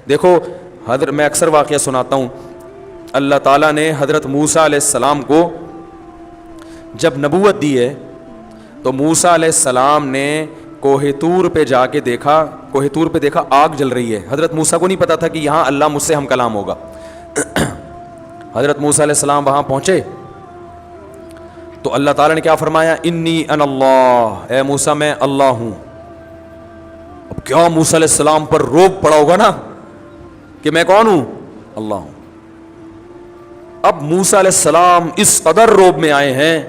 دیکھو میں اکثر واقعہ سناتا ہوں، اللہ تعالیٰ نے حضرت موسیٰ علیہ السلام کو جب نبوت دی ہے تو موسیٰ علیہ السلام نے کوہ طور پہ جا کے دیکھا، کوہ طور پہ دیکھا آگ جل رہی ہے. حضرت موسیٰ کو نہیں پتا تھا کہ یہاں اللہ مجھ سے ہم کلام ہوگا. حضرت موسیٰ علیہ السلام وہاں پہنچے تو اللہ تعالیٰ نے کیا فرمایا؟ انی انا اللہ، اے موسیٰ میں اللہ ہوں. اب کیا موسیٰ علیہ السلام پر روب پڑا ہوگا نا کہ میں کون ہوں؟ اللہ ہوں. اب موسیٰ علیہ السلام اس قدر روب میں آئے ہیں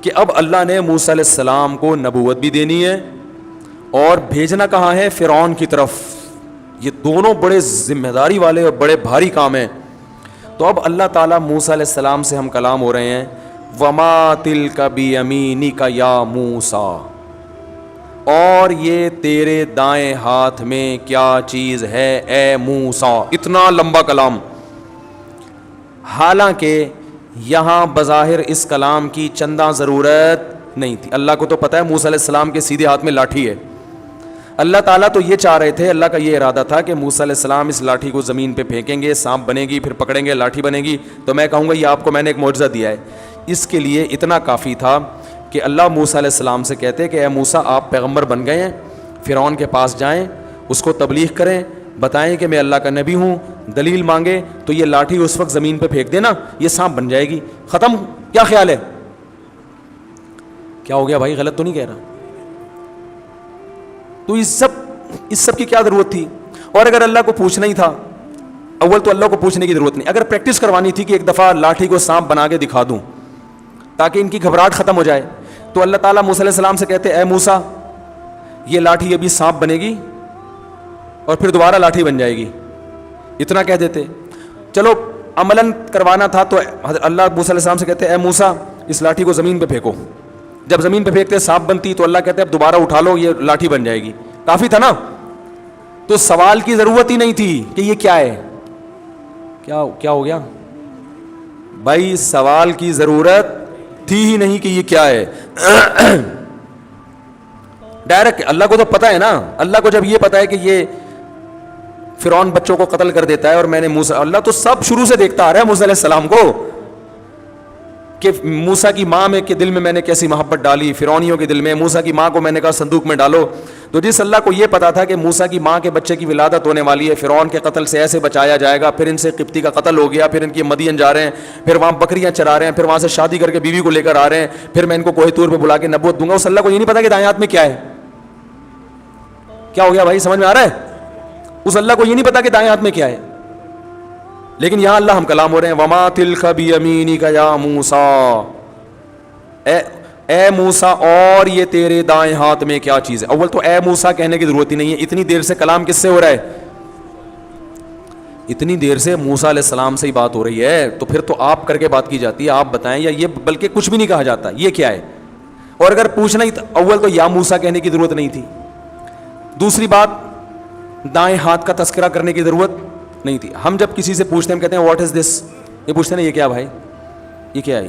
کہ اب اللہ نے موسیٰ علیہ السلام کو نبوت بھی دینی ہے اور بھیجنا کہاں ہے؟ فرعون کی طرف. یہ دونوں بڑے ذمہ داری والے اور بڑے بھاری کام ہیں. تو اب اللہ تعالیٰ موسیٰ علیہ السلام سے ہم کلام ہو رہے ہیں، وما تلک بیمینک یا موسیٰ، اور یہ تیرے دائیں ہاتھ میں کیا چیز ہے اے موسیٰ. اتنا لمبا کلام. حالانکہ یہاں بظاہر اس کلام کی چندہ ضرورت نہیں تھی. اللہ کو تو پتہ ہے موسیٰ علیہ السلام کے سیدھے ہاتھ میں لاٹھی ہے. اللہ تعالیٰ تو یہ چاہ رہے تھے، اللہ کا یہ ارادہ تھا کہ موسیٰ علیہ السلام اس لاٹھی کو زمین پہ پھینکیں گے، سانپ بنے گی، پھر پکڑیں گے، لاٹھی بنے گی. تو میں کہوں گا یہ آپ کو میں نے ایک معجزہ دیا ہے. اس کے لیے اتنا کافی تھا کہ اللہ موسیٰ علیہ السلام سے کہتے کہ اے موسیٰ آپ پیغمبر بن گئے ہیں، فرعون کے پاس جائیں، اس کو تبلیغ کریں، بتائیں کہ میں اللہ کا نبی ہوں، دلیل مانگے تو یہ لاٹھی اس وقت زمین پہ پھینک دینا، یہ سانپ بن جائے گی، ختم. کیا خیال ہے؟ کیا ہو گیا بھائی؟ غلط تو نہیں کہہ رہا؟ تو اس سب کی کیا ضرورت تھی؟ اور اگر اللہ کو پوچھنا ہی تھا، اول تو اللہ کو پوچھنے کی ضرورت نہیں، اگر پریکٹس کروانی تھی کہ ایک دفعہ لاٹھی کو سانپ بنا کے دکھا دوں تاکہ ان کی گھبراہٹ ختم ہو جائے، تو اللہ تعالیٰ موسیٰ علیہ السلام سے کہتے اے موسیٰ یہ لاٹھی ابھی سانپ بنے گی اور پھر دوبارہ لاٹھی بن جائے گی. اتنا کہہ دیتے. چلو عملاً کروانا تھا تو اللہ موسیٰ علیہ السلام سے کہتے اے موسیٰ اس لاٹھی کو زمین پہ پھینکو. جب زمین پہ پھینکتے سانپ بنتی تو اللہ کہتے اب دوبارہ اٹھا لو، یہ لاٹھی بن جائے گی. کافی تھا نا؟ تو سوال کی ضرورت ہی نہیں تھی کہ یہ کیا ہے. کیا ہو گیا بھائی؟ سوال کی ضرورت تھی ہی نہیں کہ یہ کیا ہے. ڈائریکٹ اللہ کو تو پتہ ہے نا. اللہ کو جب یہ پتہ ہے کہ یہ فرعون بچوں کو قتل کر دیتا ہے اور میں نے اللہ تو سب شروع سے دیکھتا آ رہا ہے موسیٰ علیہ السلام کو کہ موسیٰ کی ماں میں کے دل میں نے کیسی محبت ڈالی، فرعونیوں کے دل میں. موسیٰ کی ماں کو میں نے کہا صندوق میں ڈالو. تو جس اللہ کو یہ پتا تھا کہ موسیٰ کی ماں کے بچے کی ولادت ہونے والی ہے، فرعون کے قتل سے ایسے بچایا جائے گا، پھر ان سے قبطی کا قتل ہو گیا، پھر ان کی مدین جا رہے ہیں، پھر وہاں بکریاں چرا رہے ہیں، پھر وہاں سے شادی کر کے بیوی کو لے کر آ رہے ہیں، پھر میں ان کو کوہ طور پہ بلا کے نبوت دوں گا. اس اللہ کو یہ نہیں پتا کہ دائیں ہاتھ میں کیا ہے. کیا ہو گیا بھائی؟ سمجھ میں آ رہا ہے؟ اس اللہ کو یہ نہیں پتا کہ دائیں ہاتھ میں کیا ہے. لیکن یہاں اللہ ہم کلام ہو رہے ہیں وما تلک بیمینک یا موسیٰ، اے موسیٰ اور یہ تیرے دائیں ہاتھ میں کیا چیز ہے. اول تو اے موسیٰ کہنے کی ضرورت ہی نہیں ہے. اتنی دیر سے کلام کس سے ہو رہا ہے؟ اتنی دیر سے موسیٰ علیہ السلام سے ہی بات ہو رہی ہے، تو پھر تو آپ کر کے بات کی جاتی ہے، آپ بتائیں. یا یہ بلکہ کچھ بھی نہیں کہا جاتا یہ کیا ہے. اور اگر پوچھنا ہی اول تو یا موسیٰ کہنے کی ضرورت نہیں تھی. دوسری بات دائیں ہاتھ کا تذکرہ کرنے کی ضرورت نہیں تھی. ہم جب کسی سے پوچھتے ہیں ہم کہتے ہیں واٹ از دس، یہ پوچھتے ہیں نا یہ کیا بھائی، یہ کیا ہے،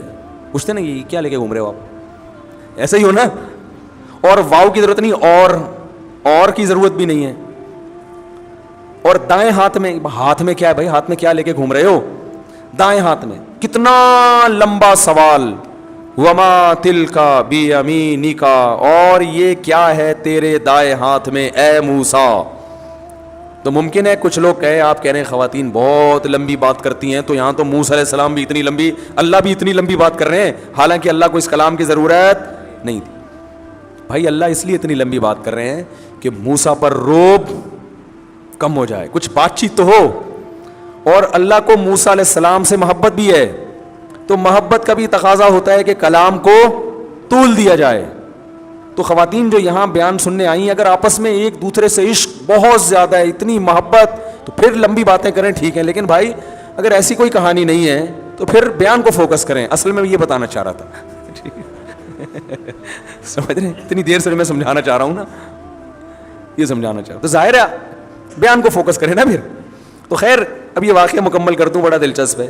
پوچھتے ہیں نا یہ کیا لے کے گھوم رہے ہو آپ، ایسا ہی ہو نا. اور واو کی ضرورت نہیں، اور کی ضرورت بھی نہیں ہے. اور دائیں ہاتھ میں کیا ہے بھائی؟ ہاتھ میں کیا لے کے گھوم رہے ہو؟ دائیں ہاتھ میں. کتنا لمبا سوال. وما تلک بیمینک، اور یہ کیا ہے تیرے دائیں ہاتھ میں اے موسیٰ. تو ممکن ہے کچھ لوگ کہے، آپ کہہ رہے ہیں خواتین بہت لمبی بات کرتی ہیں، تو یہاں تو موسیٰ علیہ السلام بھی اتنی لمبی، اللہ بھی اتنی لمبی بات کر رہے ہیں، حالانکہ اللہ کو اس کلام کی ضرورت نہیں تھی. بھائی اللہ اس لیے اتنی لمبی بات کر رہے ہیں کہ موسیٰ پر روب کم ہو جائے، کچھ بات چیت تو ہو. اور اللہ کو موسیٰ علیہ السلام سے محبت بھی ہے، تو محبت کا بھی تقاضا ہوتا ہے کہ کلام کو طول دیا جائے. تو خواتین جو یہاں بیان سننے آئی ہیں، اگر آپس میں ایک دوسرے سے عشق بہت زیادہ ہے، اتنی محبت، تو پھر لمبی باتیں کریں ٹھیک ہے. لیکن بھائی اگر ایسی کوئی کہانی نہیں ہے تو پھر بیان کو فوکس کریں. اصل میں یہ بتانا چاہ رہا تھا سمجھ رہے ہیں؟ اتنی دیر سے میں سمجھانا چاہ رہا ہوں نا، یہ سمجھانا چاہ رہا ہوں، تو ظاہر ہے بیان کو فوکس کریں نا پھر. تو خیر اب یہ واقعہ مکمل کر دوں، بڑا دلچسپ ہے.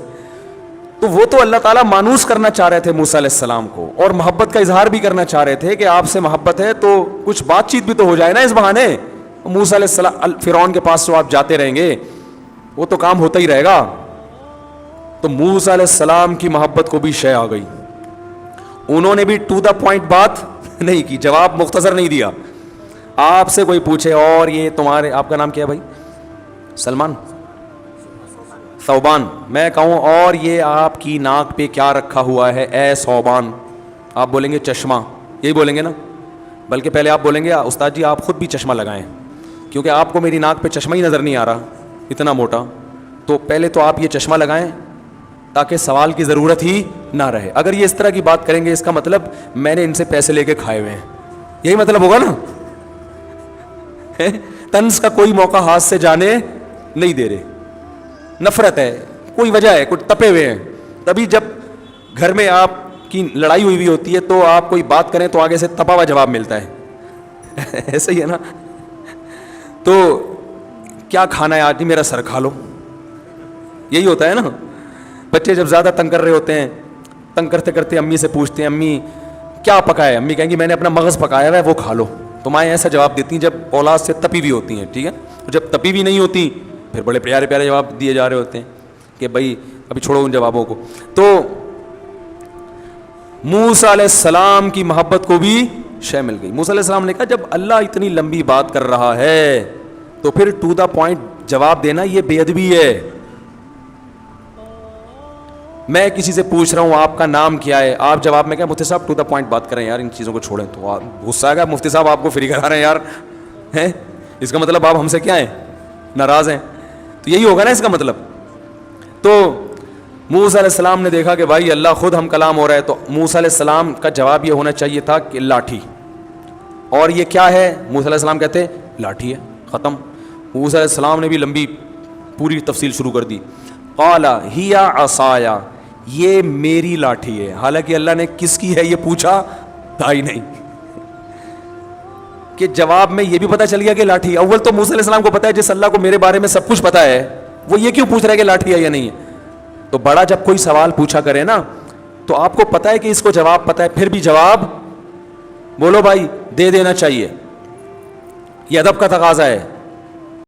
تو وہ تو اللہ تعالیٰ مانوس کرنا چاہ رہے تھے موسیٰ علیہ السلام کو، اور محبت کا اظہار بھی کرنا چاہ رہے تھے کہ آپ سے محبت ہے تو کچھ بات چیت بھی تو ہو جائے نا اس بہانے. موسیٰ علیہ السلام فرعون کے پاس تو آپ جاتے رہیں گے, وہ تو کام ہوتا ہی رہے گا. تو موسیٰ علیہ السلام کی محبت کو بھی شے آ گئی, انہوں نے بھی ٹو دا پوائنٹ بات نہیں کی, جواب مختصر نہیں دیا. آپ سے کوئی پوچھے اور یہ تمہارے, آپ کا نام کیا ہے بھائی؟ سلمان, ثوبان. میں کہوں اور یہ آپ کی ناک پہ کیا رکھا ہوا ہے اے ثوبان, آپ بولیں گے چشمہ, یہی بولیں گے نا. بلکہ پہلے آپ بولیں گے استاد جی آپ خود بھی چشمہ لگائیں, کیونکہ آپ کو میری ناک پہ چشمہ ہی نظر نہیں آ رہا اتنا موٹا. تو پہلے تو آپ یہ چشمہ لگائیں تاکہ سوال کی ضرورت ہی نہ رہے. اگر یہ اس طرح کی بات کریں گے اس کا مطلب میں نے ان سے پیسے لے کے کھائے ہوئے ہیں, یہی مطلب ہوگا نا. طنز کا کوئی موقع ہاتھ سے جانے نہیں دے رہے, نفرت ہے, کوئی وجہ ہے, کچھ تپے ہوئے ہیں. تبھی جب گھر میں آپ کی لڑائی ہوئی ہوتی ہے تو آپ کوئی بات کریں تو آگے سے تپا ہوا جواب ملتا ہے. ایسا ہی ہے نا. تو کیا کھانا ہے آج؟ میرا سر کھا لو, یہی ہوتا ہے نا. بچے جب زیادہ تنگ کر رہے ہوتے ہیں, تنگ کرتے کرتے امی سے پوچھتے ہیں امی کیا پکایا ہے, امی کہیں گی میں نے اپنا مغز پکایا ہوا ہے وہ کھا لو. تو مائیں ایسا جواب دیتی ہیں جب اولاد سے تپی ہوئی ہوتی ہیں, ٹھیک ہے. جب تپی ہوئی نہیں ہوتی پھر بڑے پیارے پیارے جواب دیے جا رہے ہوتے ہیں کہ بھائی ابھی چھوڑو ان جوابوں کو. تو موسیٰ علیہ السلام کی محبت کو بھی شے مل گئی. موسیٰ علیہ السلام نے کہا جب اللہ اتنی لمبی بات کر رہا ہے تو پھر ٹو دا پوائنٹ جواب دینا یہ بے ادبی ہے. میں کسی سے پوچھ رہا ہوں آپ کا نام کیا ہے, آپ جواب میں کیا مفتی صاحب ٹو دا پوائنٹ بات کریں یار, ان چیزوں کو چھوڑیں. تو غصہ آئے گا مفتی صاحب آپ کو فری کرا رہے ہیں یار, ہیں اس کا مطلب آپ ہم سے کیا ہیں, ناراض ہیں. تو یہی ہوگا نا اس کا مطلب. تو موسیٰ علیہ السلام نے دیکھا کہ بھائی اللہ خود ہم کلام ہو رہا ہے, تو موسیٰ علیہ السلام کا جواب یہ ہونا چاہیے تھا کہ لاٹھی. اور یہ کیا ہے؟ موسیٰ علیہ السلام کہتے لاٹھی ہے, ختم. موسیٰ علیہ السلام نے بھی لمبی پوری تفصیل شروع کر دی. قال ہی عصایا, یہ میری لاٹھی ہے. حالانکہ اللہ نے کس کی ہے یہ پوچھا تھا ہی نہیں, کہ جواب میں یہ بھی پتا چل گیا کہ لاٹھی. اول تو موسیٰ علیہ السلام کو پتا ہے جس اللہ کو میرے بارے میں سب کچھ پتا ہے وہ یہ کیوں پوچھ رہا ہے کہ لاٹھی ہے یا نہیں ہے. تو بڑا جب کوئی سوال پوچھا کرے نا تو آپ کو پتا ہے کہ اس کو جواب پتا ہے, پھر بھی جواب بولو بھائی دے دینا چاہیے, یہ ادب کا تقاضا ہے.